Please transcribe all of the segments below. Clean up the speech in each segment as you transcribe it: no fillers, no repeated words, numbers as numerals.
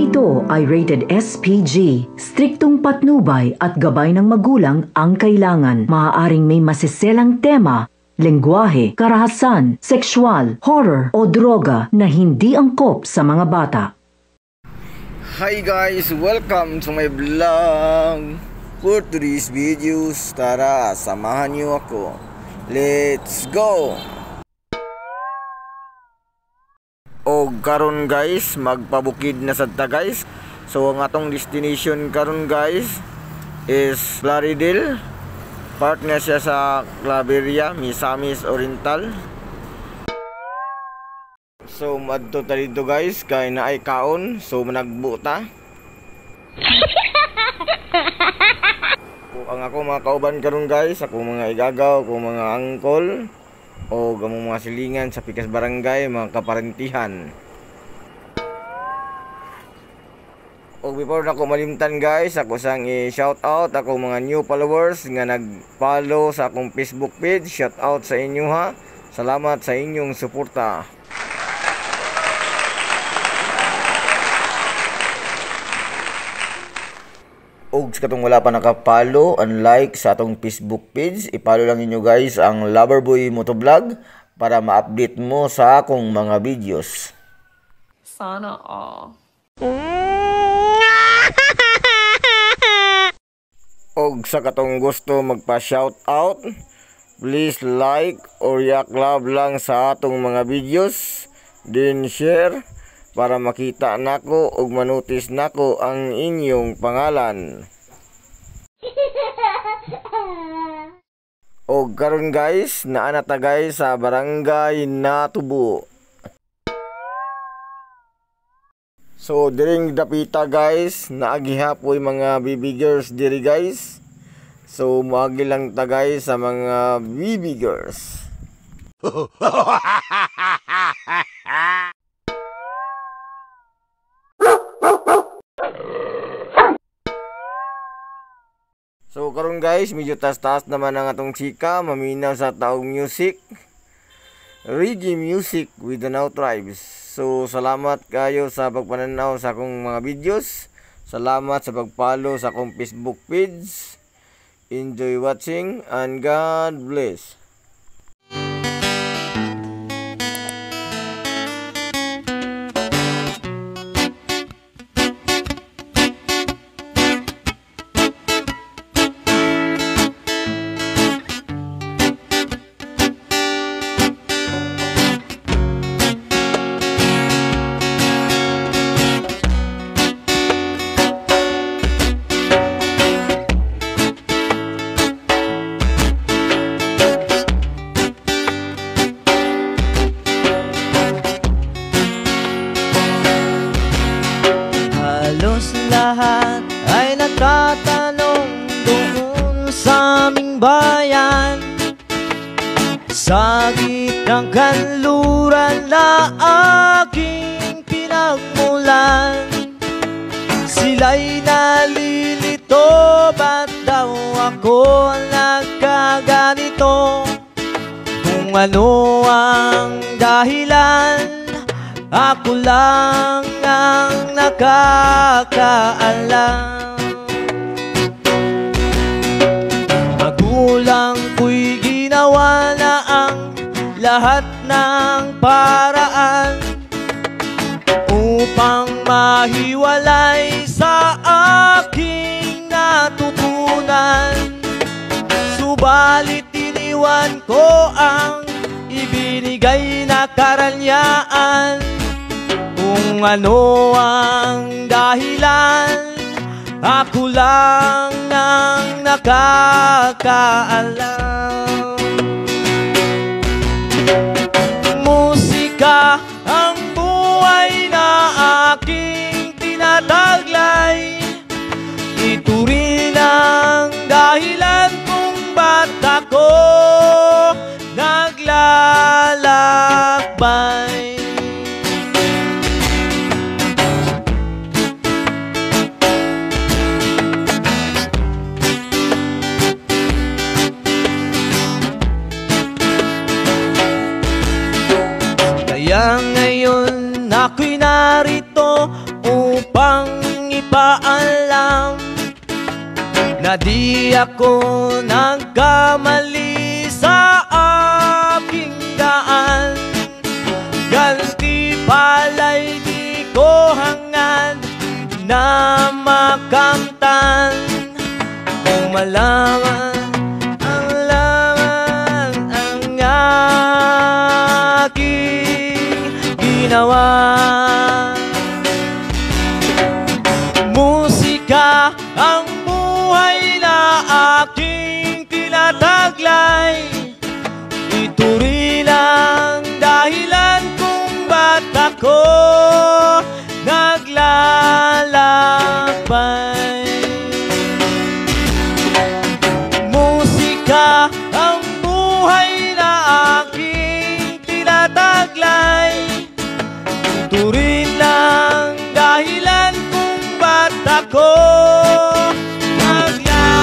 ito ay rated SPG. Striktong patnubay at gabay ng magulang ang kailangan. Maaaring may masiselang tema, lengguwahe, karahasan, sexual, horror o droga na hindi angkop sa mga bata. Hi guys! Welcome to my vlog! For today's videos, tara, samahan niyo ako. Let's go! O karon guys, magpabukid na sadta guys. So ang atong destination karon guys is Plaridel. Part na siya sa Claveria, Misamis Oriental. So madto ta dito guys, kay naay kaon. So managbo ta. Ang ako mga kauban karon guys, ako mga igagaw, ako mga angkol o gamong mga silingan sa pikas barangay, mga kaparentihan. O before na ko malimtan guys, ako sang i-shout out ako mga new followers nga nag-follow sa akong Facebook page. Shout out sa inyo ha. Salamat sa inyong suporta. Og sa katong wala pa nakapalo and like sa atong Facebook page, ipalo lang ninyo guys ang Loverboy Motovlog para ma-update mo sa akong mga videos. Sana all. Og sa katong gusto magpa-shout out, please like or yak love lang sa atong mga videos, then share para makita nako ug manotis nako ang inyong pangalan. Og karon guys, naa na ta guys sa barangay Natubo. So diring dapita guys, naagihapoy mga baby girls diri guys. So moagi lang ta guys sa mga baby girls. So karon guys, medyo taas-taas naman ang atong chika, maminaw sa taong music. Reggae music with the Now Tribes. So salamat kayo sa pagpananaw sa akong mga videos. Salamat sa pag-follow sa akong Facebook page. Enjoy watching and God bless. Lahat ay nagtatanong doon sa aming bayan, sa gitnang kanluran na aking pinagmulan. Sila'y nalilito, ba't daw ako nagkaganito? Kung ano ang dahilan, ako lang ang nakakaalam. Magulang ko'y ginawa na ang lahat ng paraan upang mahiwalay sa aking natutunan. Subalit iniwan ko ang ibinigay na karangyaan. Kung ano ang dahilan, ako lang ang nakakaalam. Musika ang buhay na aking tinataglay. Ito rin ang dahilan kung ba't ako naglalakbay. Kaya ngayon ako'y narito upang alam na di ako nagkamali sa aking daan. Ganti pala'y di ko hangad na makamtan. Kung malaman ang laman ang aking ginawa. Musika ang buhay na aking tinataglay. Ito rin ang dahilan kung ba't ako naglalakbay. Musika ang buhay na aking tinataglay. Ito rin ang dahilan kung ba't ako naglalakbay.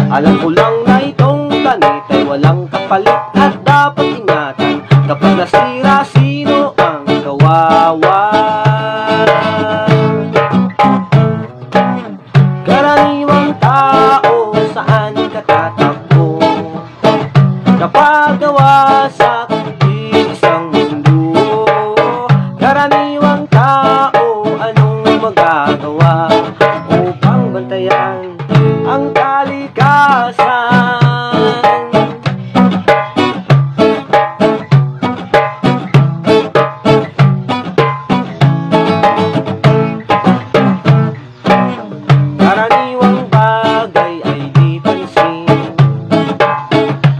Alam ko lang na itong planeta ay walang kapalit at dapat ingatan. Kapag nasira, sino ang kawawa? Karaniwang tao, saan ka tatakbo? Kapag nawasak isang mundo. Karaniwang tao, anong magagawa upang bantayan ang kalikasan? Karaniwang bagay ay di pansin.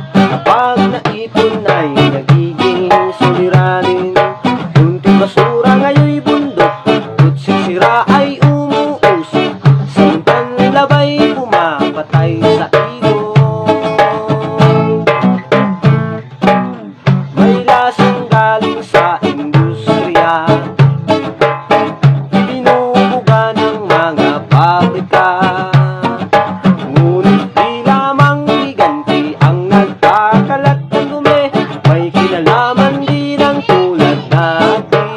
Kapag naipon ay nagiging suliranin. Kunting basura ngayon'y bundok, kutsing sira ay umuusok. Sampan labay pumapatay sa ilog. May lasang galing sa industriya, binubuga ng mga pabrika. Ngunit di lamang higanti ang nagkakalat ng dumi, may kinalaman din ang tulad natin.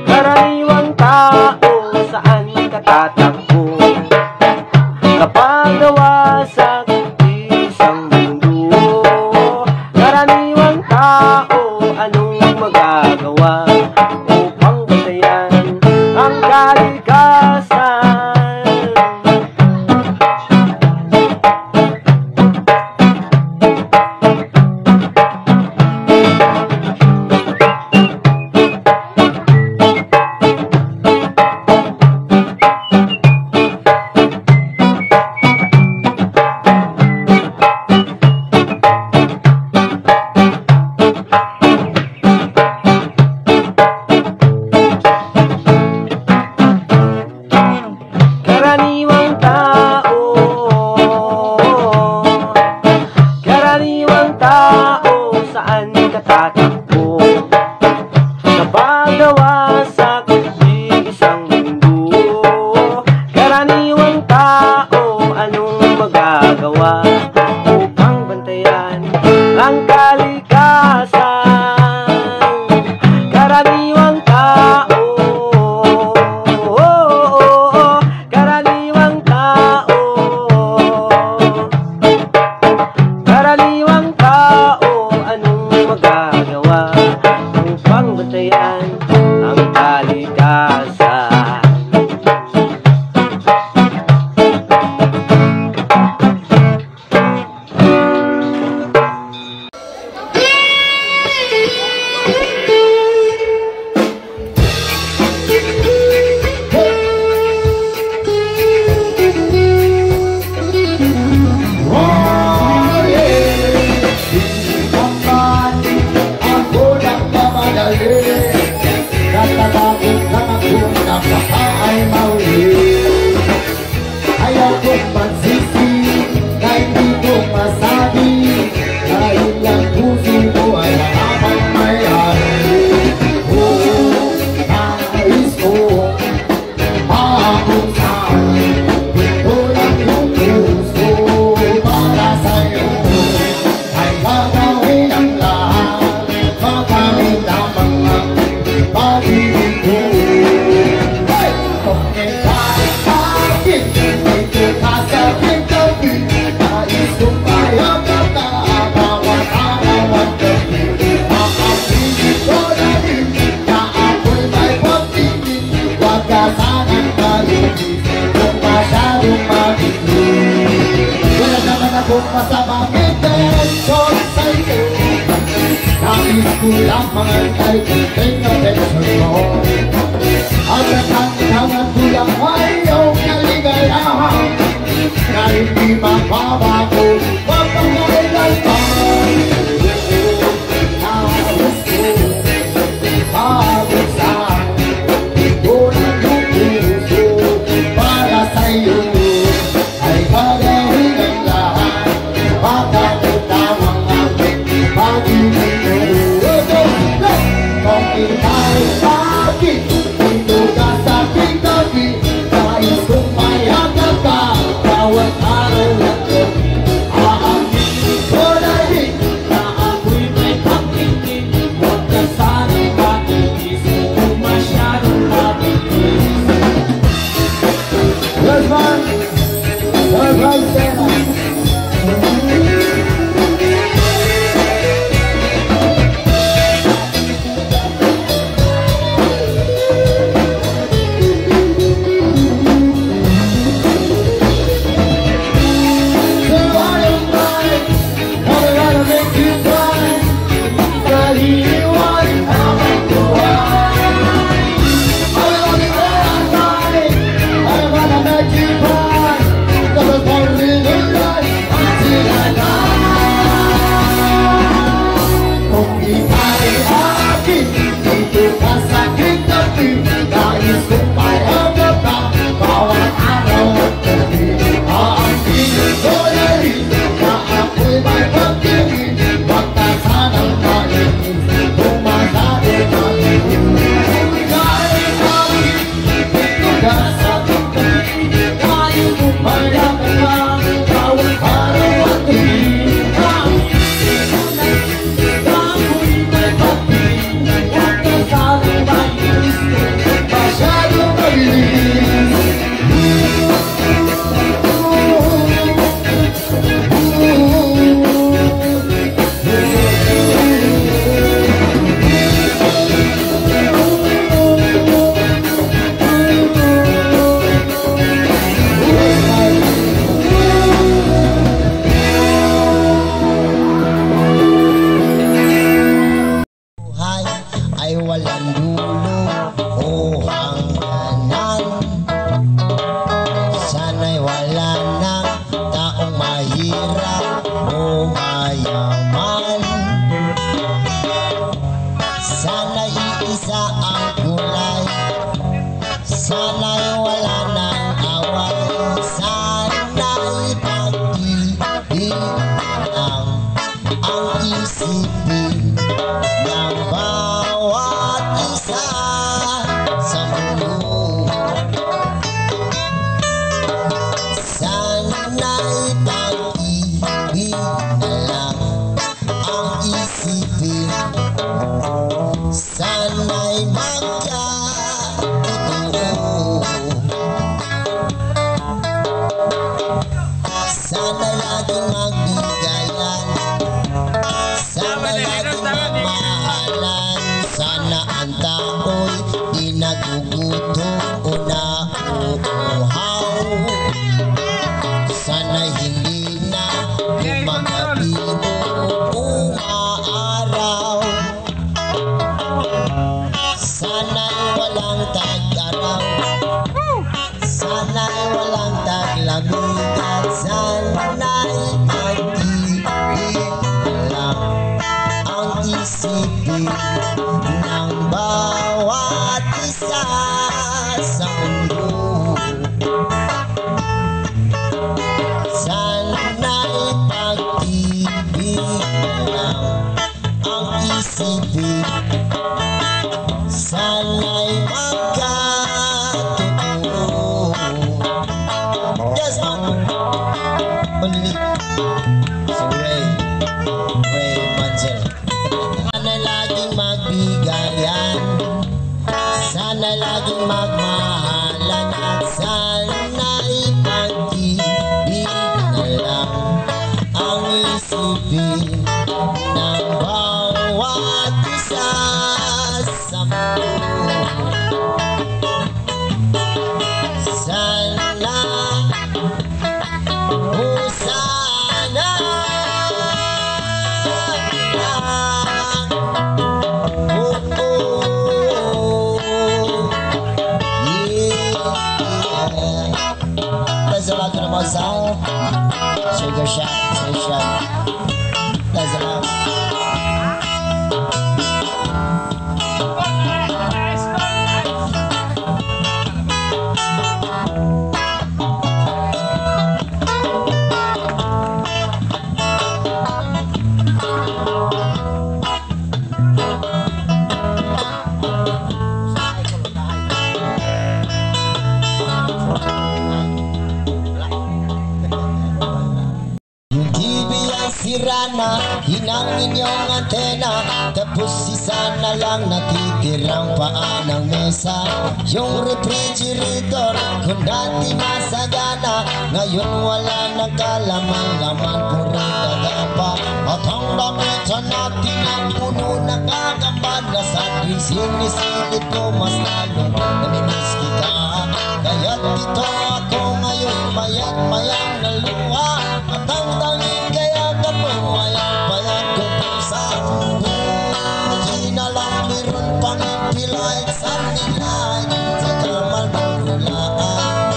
Karaniwang tao, saan ka tatakbo? Kapag nawasak isang mundo. Karaniwang tao, anong magagawa upang bantayan ang kalikasan? Karaniwang tao, karaniwang tao, saan ka tatakbo? Kapag nawasak isang mundo. Karaniwang tao, anong magagawa upang bantayan ang kalikasan? Karaniwang tao, karaniwang tao, karaniwang tao, anong magagawa Kung masamang intensyon sa'yo, nais ko lamang ay kunting atensyon mo. At natantangan ko lang ay iyong kaligayahan na hindi mababago magpapakailanman. Nais ko mabuksan ito ng puso para sa'yo ay gagawin ang lahat makakutawang aking pag-ibig mo. Kung ika'y bakit dito ka sa aking tabi, nais kong mayagap ka bawat araw lang ko. Aaminin ko na rin na ako'y may pag-ibig. Huwag ka sana'y matitis kung masyadong mabilis. Yes, man! Surprise, Sena! Sana, oh sana Mama Sound, Sugar Shack Station. That's enough. Sira na, hinang inyong antena. Tapos isa na lang natitirang paa ng mesa. Yung refrigerator kung dati masagana, ngayon wala nang kalamang-laman, puro daga pa. At ang damitan natin ang puno nakakambad, na sa tuwing sinisilip ko mas lalong namimiss kita. Kaya't dito ako ngayon mayat-mayang naluha, at ang tanging kaya payat ko pusa. Buti na lang meron pang ipilay sa nilay sa kamal magrulaan.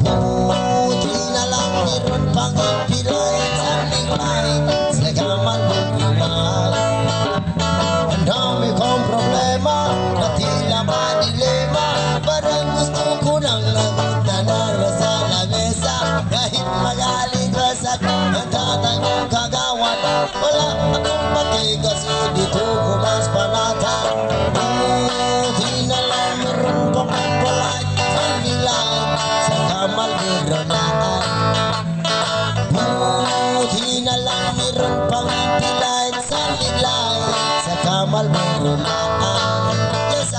Buti na lang meron pang ipilay sa nilay sa kamal magrulaan. Ang dami kong problema na tila madilema, parang gusto ko nang nagunta na sa lamesa. Kahit magaling rasak ang tatay mong kagawad, wala akong pati kasi dito ko mas panata. Buti na lang meron pang ipalay sa nilay sa kamal magrulaan. Buti na lang meron pang ipilay sa nilay sa kamal magrulaan. Yes,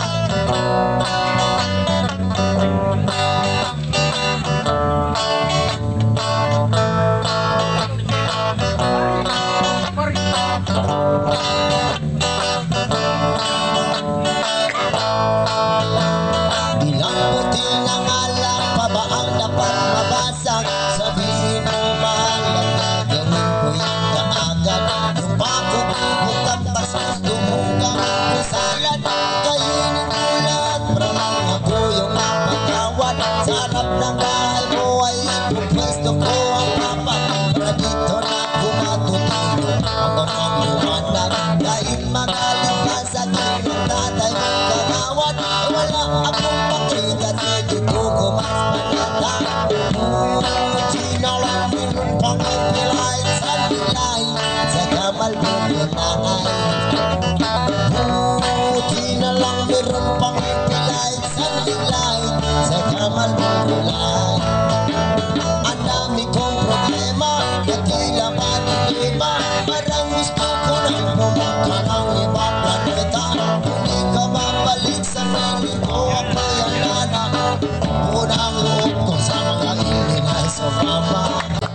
ilang puti na nga lang pa ba ang dapat mabasag? Sabihin mo mahal at gagawin ko yan kaagad. Yung pakot-ikot at tas gusto mong gawin ko salad, kainin ko lahat para lang ako yung napagawad. Sa harap ng bahay mo ay ipupwesto ko ang papat, para dito na ako matutulog hanggang magluwanag. Dahil magaling ka sa akin ng tatay mong kagawad, wala akong pakigat, dito ko mas panata. Buti na lang meron pang ipilay sa nilay sa kamal magrulaan. Buti na lang meron pang ipilay sa nilay sa kamal magrulaan. Ang dami kong problema na tila madilema, parang gusto ko nang pumunta ng ibang planeta. Hindi ka mabalik sa piling ko, ako yung nana. Unang loob ko sa mga ilinay sa mama.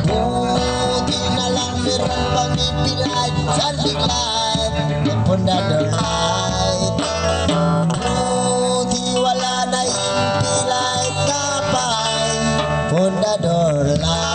Buti na lang meron pang ipilay sa nilay punda the light. Buti wala na ipilay kapay punda the light.